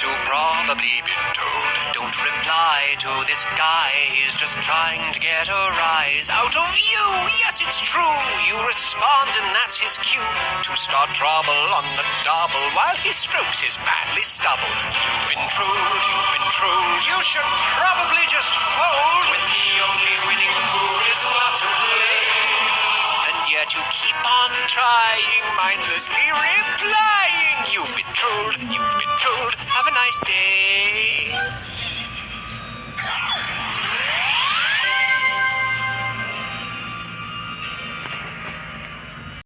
as you've probably been told. Don't reply to this guy, he's just trying to get a rise out of you. Yes, it's true, you respond and that's his cue to start trouble on the double while he strokes his manly stubble. You've been trolled, you should probably just fold when the only winning move is not to play. And yet you keep on trying, mindlessly replying. You've been trolled, have a nice day.